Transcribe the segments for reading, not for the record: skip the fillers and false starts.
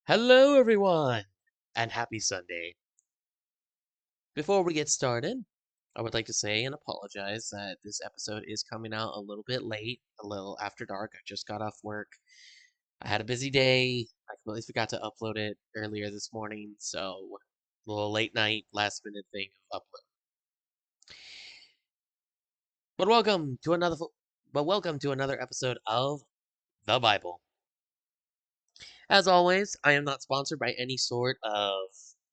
Hello, everyone, and happy Sunday. Before we get started, I would like to say and apologize that this episode is coming out a little bit late, a little after dark. I just got off work. I had a busy day. I completely forgot to upload it earlier this morning, so a little late night, last minute thing of upload. But welcome to another episode of The Bible. As always, I am not sponsored by any sort of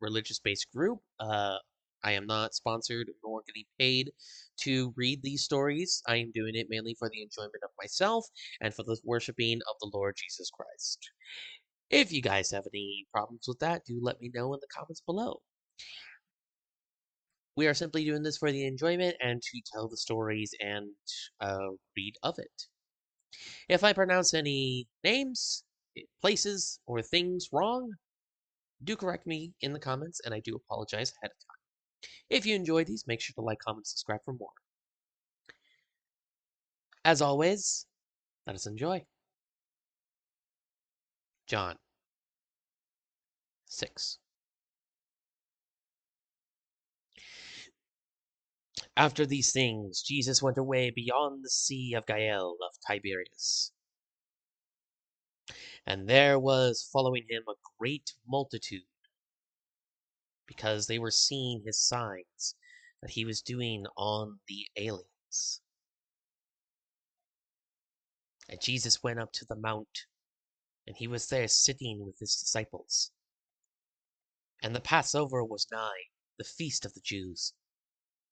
religious-based group. I am not sponsored nor getting paid to read these stories. I am doing it mainly for the enjoyment of myself and for the worshiping of the Lord Jesus Christ. If you guys have any problems with that, do let me know in the comments below. We are simply doing this for the enjoyment and to tell the stories and read of it. If I pronounce any names, places, or things wrong, do correct me in the comments, and I do apologize ahead of time. If you enjoyed these, make sure to like, comment, subscribe for more. As always, let us enjoy. John 6. After these things, Jesus went away beyond the Sea of Galilee of Tiberias. And there was following him a great multitude, because they were seeing his signs that he was doing on the aliens. And Jesus went up to the mount, and he was there sitting with his disciples. And the Passover was nigh, the feast of the Jews.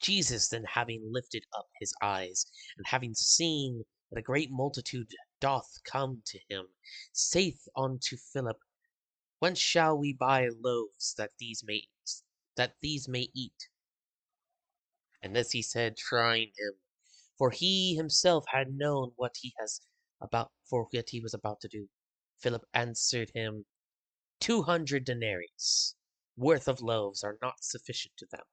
Jesus then having lifted up his eyes, and having seen that a great multitude doth come to him, saith unto Philip, Whence shall we buy loaves that these may eat? And this he said, trying him, for he himself had known what he was about to do. Philip answered him, 200 denarii worth of loaves are not sufficient to them,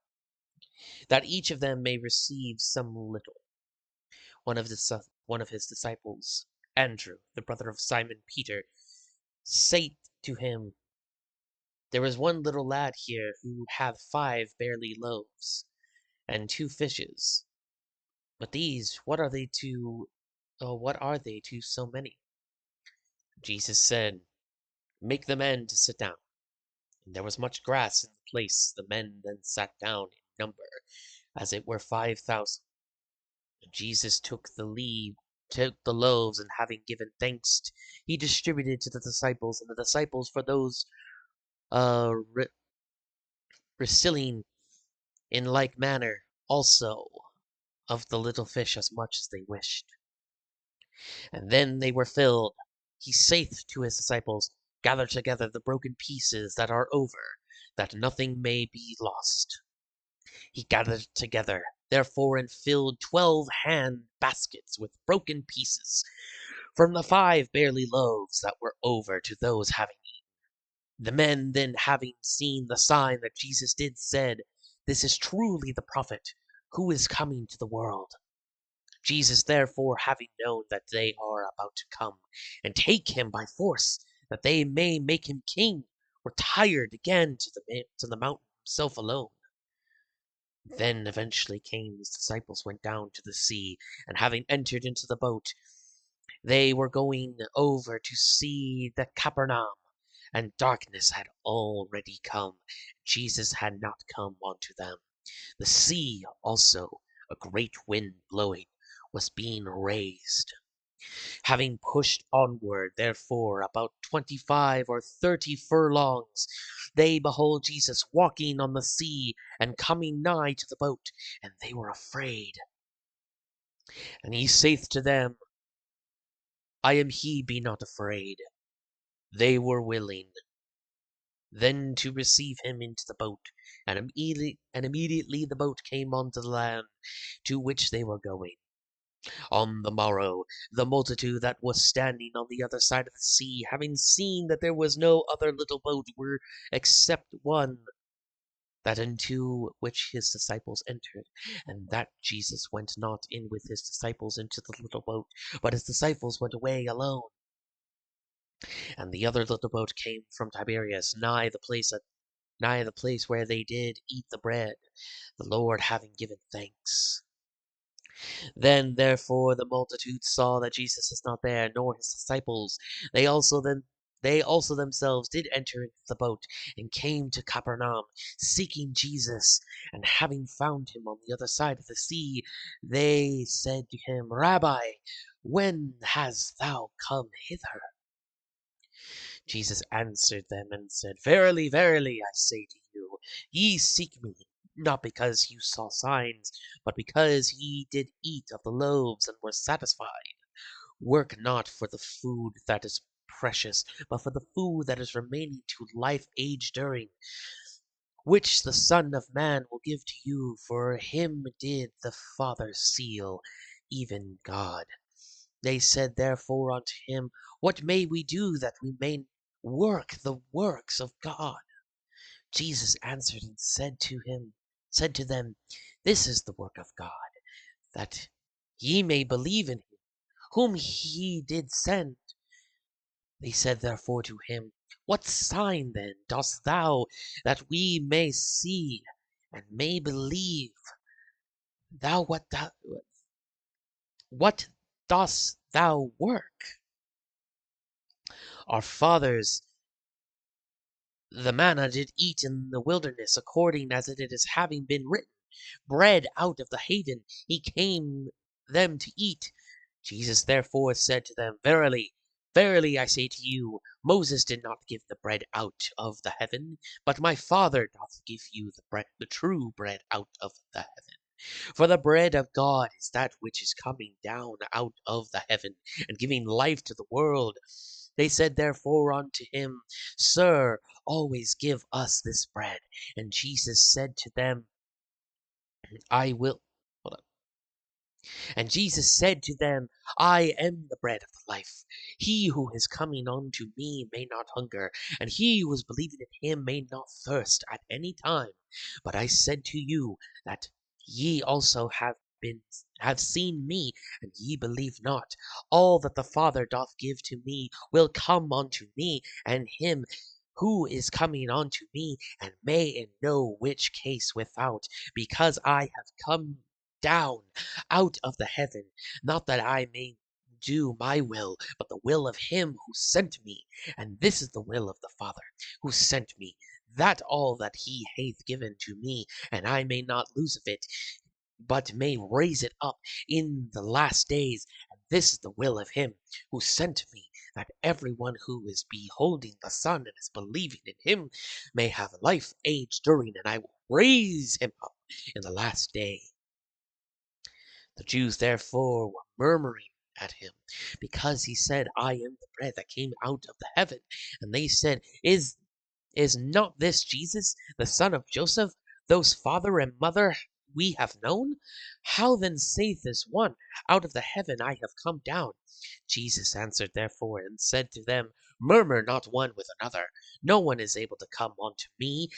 that each of them may receive some little. One of his disciples, Andrew, the brother of Simon Peter, saith to him, There is one little lad here who hath 5 barley loaves, and 2 fishes. But these, what are they to so many? Jesus said, Make the men to sit down. And there was much grass in the place. The men then sat down in number, as it were 5,000. Jesus took the loaves, and having given thanks, he distributed to the disciples, and the disciples for those receiving in like manner also of the little fish as much as they wished. And then they were filled. He saith to his disciples, Gather together the broken pieces that are over, that nothing may be lost. He gathered together, therefore, and filled 12 hand baskets with broken pieces, from the 5 barley loaves that were over to those having eaten. The men then having seen the sign that Jesus did, said, This is truly the prophet who is coming to the world. Jesus therefore, having known that they are about to come and take him by force, that they may make him king, retired again to the mountain himself alone. Then eventually came his disciples, went down to the sea, and having entered into the boat, they were going over to see the Capernaum, and darkness had already come. Jesus had not come unto them. The sea also, a great wind blowing, was being raised. Having pushed onward, therefore, about 25 or 30 furlongs, they behold Jesus walking on the sea and coming nigh to the boat, and they were afraid. And he saith to them, I am he, be not afraid. They were willing then to receive him into the boat, and immediately the boat came onto the land to which they were going. On the morrow, the multitude that was standing on the other side of the sea, having seen that there was no other little boat were except one, that into which his disciples entered, and that Jesus went not in with his disciples into the little boat, but his disciples went away alone. And the other little boat came from Tiberias, nigh the place where they did eat the bread, the Lord having given thanks. Then therefore the multitude saw that Jesus is not there, nor his disciples. They also themselves did enter into the boat, and came to Capernaum, seeking Jesus. And having found him on the other side of the sea, they said to him, Rabbi, when hast thou come hither? Jesus answered them and said, Verily, verily, I say to you, ye seek me, not because you saw signs, but because ye did eat of the loaves and were satisfied. Work not for the food that is precious, but for the food that is remaining to life age during, which the Son of Man will give to you, for him did the Father seal, even God. They said therefore unto him, What may we do that we may work the works of God? Jesus answered and said to them, This is the work of God, that ye may believe in him, whom he did send. They said therefore to him, What sign then dost thou, that we may see and may believe? What dost thou work? Our fathers the manna did eat in the wilderness, according as it is having been written, Bread out of the haven he came them to eat. Jesus therefore said to them, Verily, verily, I say to you, Moses did not give the bread out of the heaven, but my Father doth give you the true bread out of the heaven. For the bread of God is that which is coming down out of the heaven, and giving life to the world. They said therefore unto him, Sir, always give us this bread. And Jesus said to them, I will. Hold on. And Jesus said to them, I am the bread of life. He who is coming unto me may not hunger, and he who is believing in him may not thirst at any time. But I said to you that ye also have seen me, and ye believe not. All that the Father doth give to me will come unto me, and him who is coming unto me, and may in no which case without, because I have come down out of the heaven, not that I may do my will, but the will of him who sent me. And this is the will of the Father who sent me, that all that he hath given to me, and I may not lose of it, but may raise it up in the last days. And this is the will of him who sent me, that everyone who is beholding the Son and is believing in him may have life age during, and I will raise him up in the last day. The Jews therefore were murmuring at him, because he said, I am the bread that came out of the heaven. And they said, Is not this Jesus, the son of Joseph, whose father and mother we have known? How then saith this one, Out of the heaven I have come down? Jesus answered therefore and said to them, Murmur not one with another. No one is able to come unto me,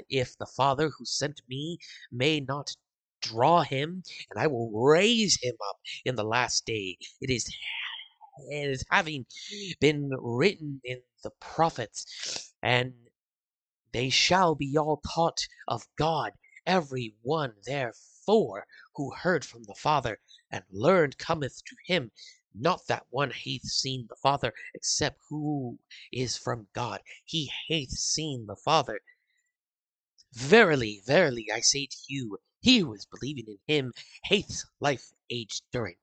if the Father who sent me may not draw him, and I will raise him up in the last day. It is having been written in the prophets, and they shall be all taught of God. Every one therefore who heard from the Father and learned cometh to him. Not that one hath seen the Father, except who is from God. He hath seen the Father. Verily, verily, I say to you, he who is believing in him hath life age during.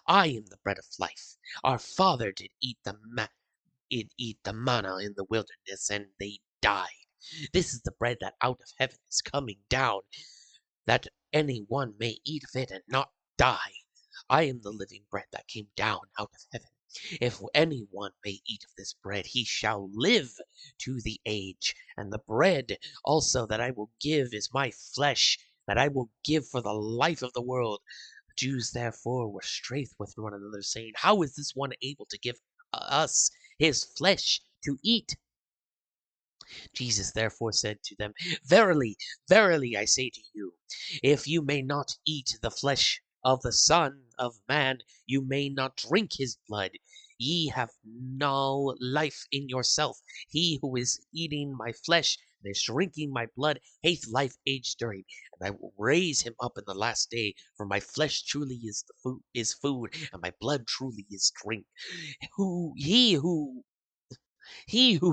I am the bread of life. Our father did eat the manna in the wilderness, and they died. This is the bread that out of heaven is coming down, that any one may eat of it and not die. I am the living bread that came down out of heaven. If any one may eat of this bread, he shall live to the age. And the bread also that I will give is my flesh, that I will give for the life of the world. The Jews therefore were straith with one another, saying, How is this one able to give us his flesh to eat? Jesus therefore said to them, Verily, verily, I say to you, if you may not eat the flesh of the Son of Man, you may not drink his blood. Ye have no life in yourself. He who is eating my flesh and is drinking my blood hath life age during, and I will raise him up in the last day. For my flesh truly is food, and my blood truly is drink. Who he who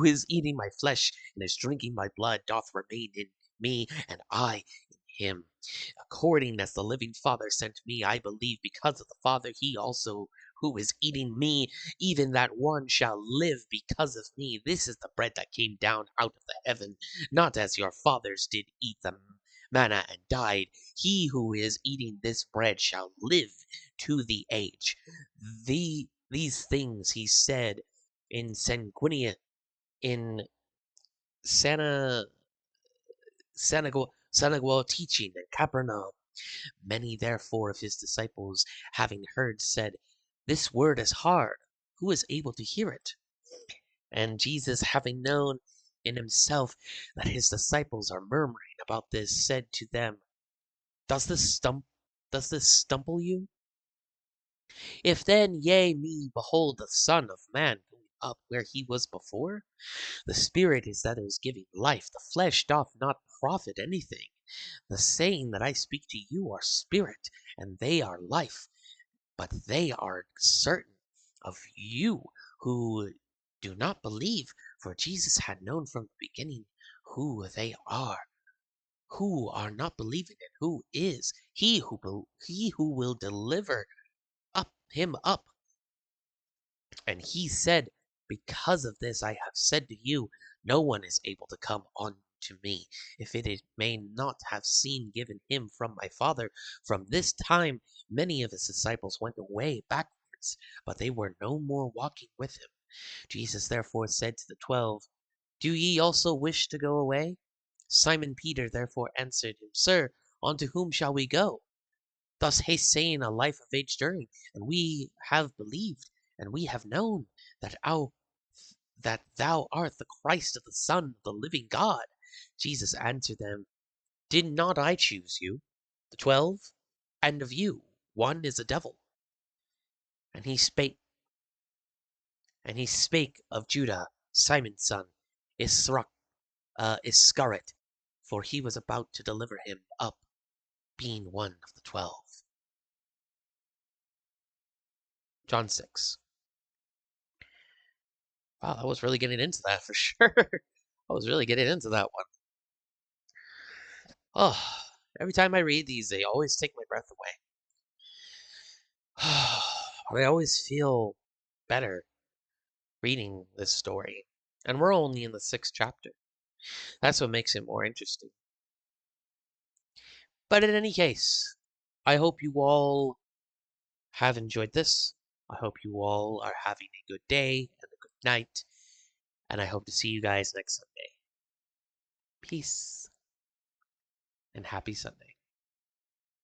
is eating my flesh and is drinking my blood doth remain in me, and I in him. According as the living Father sent me, I believe because of the Father, he also who is eating me, even that one shall live because of me. This is the bread that came down out of the heaven, not as your fathers did eat the manna and died. He who is eating this bread shall live to the age. These things he said in Sanguinea, in Santa Senegal teaching in Capernaum. Many therefore of his disciples, having heard, said, This word is hard. Who is able to hear it? And Jesus, having known in himself that his disciples are murmuring about this, said to them, Does this stumble you? If then ye behold the Son of Man going up where he was before, the Spirit is that is giving life, the flesh doth not profit anything. The saying that I speak to you are spirit, and they are life. But they are certain of you who do not believe, for Jesus had known from the beginning who they are, who are not believing, and who is he who will deliver him up. And he said, Because of this I have said to you, no one is able to come unto me, if it may not have seen given him from my Father. From this time many of his disciples went away backwards, but they were no more walking with him. Jesus therefore said to the 12, Do ye also wish to go away? Simon Peter therefore answered him, Sir, unto whom shall we go? Thus haste saying a life of age during, and we have believed, and we have known that thou art the Christ of the Son of the living God. Jesus answered them, Did not I choose you, the 12? And of you one is a devil. And he spake of Judah, Simon's son, Iscariot, for he was about to deliver him up, being one of the 12. John 6. Wow, I was really getting into that for sure. I was really getting into that one. Oh, every time I read these, they always take my breath away. I always feel better reading this story. And we're only in the 6th chapter. That's what makes it more interesting. But in any case, I hope you all have enjoyed this. I hope you all are having a good day and a good night. And I hope to see you guys next Sunday. Peace and happy Sunday.